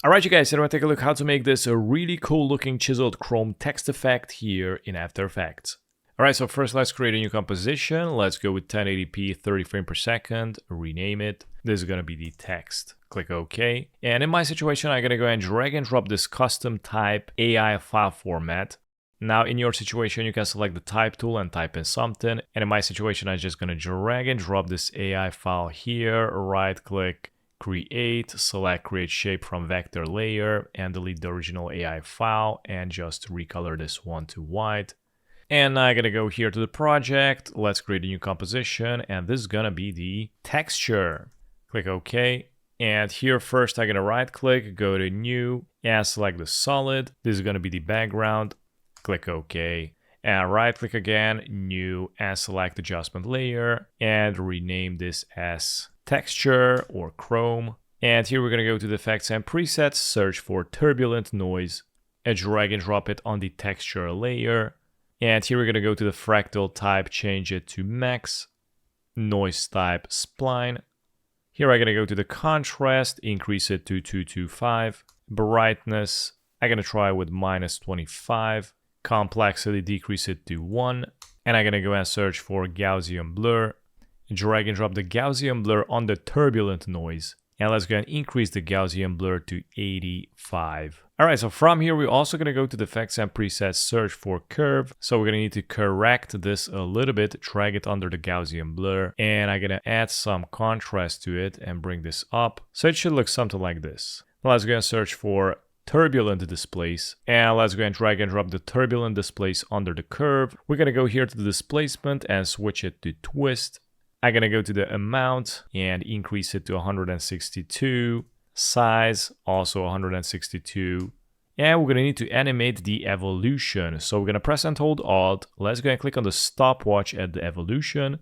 Alright you guys, so we're going to take a look how to make this a really cool looking chiseled chrome text effect here in After Effects. Alright, so first let's create a new composition. Let's go with 1080p 30 frames per second, rename it. This is going to be the text. Click OK. And in my situation, I'm going to go and drag and drop this custom type AI file format. Now in your situation, you can select the type tool and type in something. And in my situation, I'm just going to drag and drop this AI file here, right click, create, select create shape from vector layer and delete the original AI file and just recolor this one to white. And now I'm gonna go here to the project. Let's create a new composition and this is gonna be the texture. Click OK. And here first I'm gonna right click, go to new and select the solid. This is gonna be the background. Click OK. And right click again, new and select adjustment layer and rename this as texture or chrome. And here we're going to go to the effects and presets, search for turbulent noise and drag and drop it on the texture layer. And here we're going to go to the fractal type, change it to max, noise type spline. Here I'm going to go to the contrast, increase it to 225, brightness, I'm going to try with -25, complexity, decrease it to 1, and I'm going to go and search for Gaussian blur. Drag and drop the Gaussian blur on the turbulent noise. And let's go and increase the Gaussian blur to 85. Alright, so from here, we're also going to go to the effects and presets, search for curve. So we're going to need to correct this a little bit, drag it under the Gaussian blur. And I'm going to add some contrast to it and bring this up. So it should look something like this. Now let's go and search for turbulent displace. And let's go and drag and drop the turbulent displace under the curve. We're going to go here to the displacement and switch it to twist. I'm going to go to the amount and increase it to 162, size also 162, and we're going to need to animate the evolution. So we're going to press and hold Alt. Let's go and click on the stopwatch at the evolution.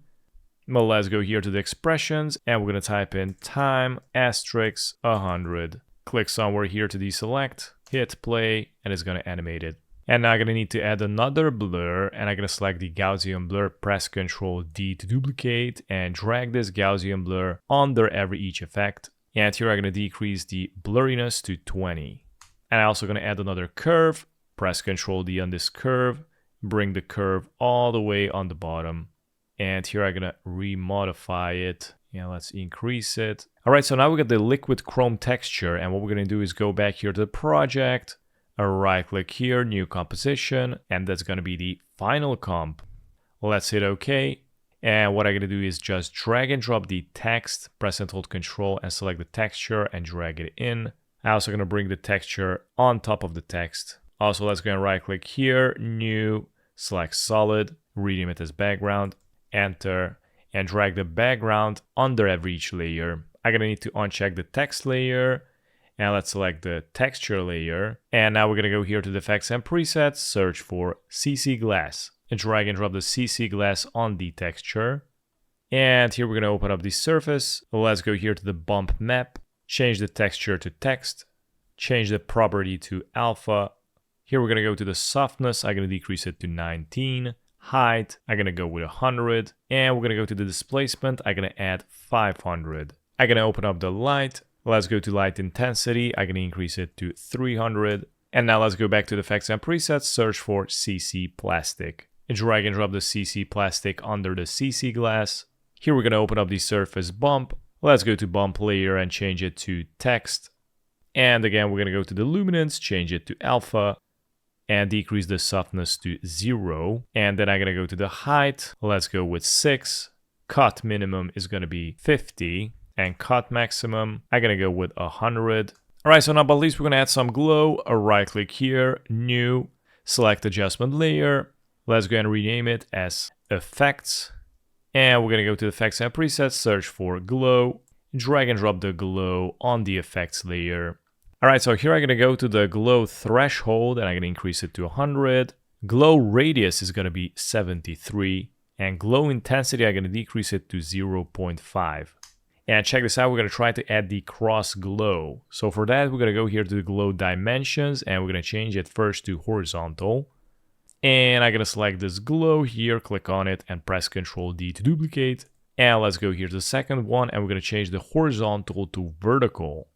Well, let's go here to the expressions and we're going to type in time asterisk 100. Click somewhere here to deselect, hit play, and it's going to animate it. And now I'm going to need to add another blur and I'm going to select the Gaussian blur, press Ctrl D to duplicate and drag this Gaussian blur under each effect. And here I'm going to decrease the blurriness to 20. And I'm also going to add another curve, press Ctrl D on this curve, bring the curve all the way on the bottom. And here I'm going to remodify it. Yeah, let's increase it. All right, so now we got the liquid chrome texture. And what we're going to do is go back here to the project. Right click here, new composition, and that's going to be the final comp. Let's hit OK. And what I'm going to do is just drag and drop the text, press and hold Control and select the texture and drag it in. I'm also going to bring the texture on top of the text. Also, let's go and right click here, new, select solid, rename it as background, enter, and drag the background under each layer. I'm going to need to uncheck the text layer. And let's select the texture layer. And now we're going to go here to the effects and presets, search for CC glass, and drag and drop the CC glass on the texture. And here we're going to open up the surface. Let's go here to the bump map, change the texture to text, change the property to alpha. Here we're going to go to the softness. I'm going to decrease it to 19. Height, I'm going to go with 100. And we're going to go to the displacement. I'm going to add 500. I'm going to open up the light. Let's go to light intensity. I'm going to increase it to 300. And now let's go back to the effects and presets, search for CC plastic. And drag and drop the CC plastic under the CC glass. Here we're going to open up the surface bump. Let's go to bump layer and change it to text. And again, we're going to go to the luminance, change it to alpha, and decrease the softness to 0. And then I'm going to go to the height. Let's go with 6. Cut minimum is going to be 50. And cut maximum, I'm going to go with 100. All right, so now but at least we're going to add some glow. Right click here, new, select adjustment layer. Let's go and rename it as effects. And we're going to go to effects and presets, search for glow, drag and drop the glow on the effects layer. All right, so here I'm going to go to the glow threshold and I'm going to increase it to 100. Glow radius is going to be 73. And glow intensity, I'm going to decrease it to 0.5. And check this out, we're going to try to add the cross glow. So for that, we're going to go here to the glow dimensions and we're going to change it first to horizontal. And I'm going to select this glow here, click on it and press Ctrl D to duplicate. And let's go here to the second one and we're going to change the horizontal to vertical.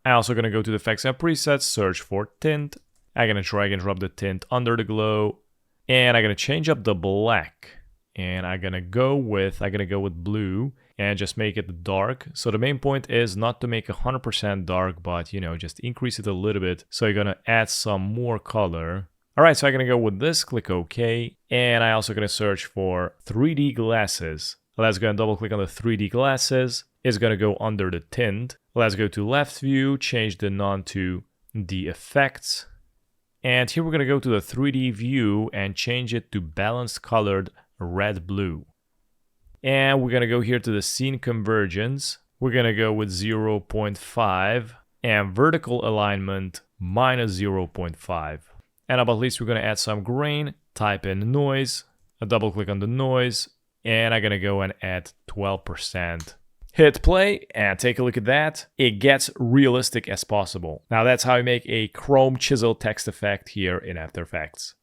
I'm also going to go to the effects and presets, search for tint. I'm going to drag and drop the tint under the glow. And I'm going to change up the black. And I'm going to go with blue and just make it dark. So the main point is not to make 100% dark, but just increase it a little bit. So you're going to add some more color. All right, so I'm going to go with this, click OK. And I'm also going to search for 3D glasses. Let's go and double click on the 3D glasses. It's going to go under the tint. Let's go to left view, change the none to the effects. And here we're going to go to the 3D view and change it to balanced colored red-blue. And we're going to go here to the scene convergence. We're going to go with 0.5 and vertical alignment minus 0.5. And above least we're going to add some grain, type in noise, a double click on the noise, and I'm going to go and add 12%. Hit play and take a look at that. It gets realistic as possible. Now that's how you make a chrome chiseled text effect here in After Effects.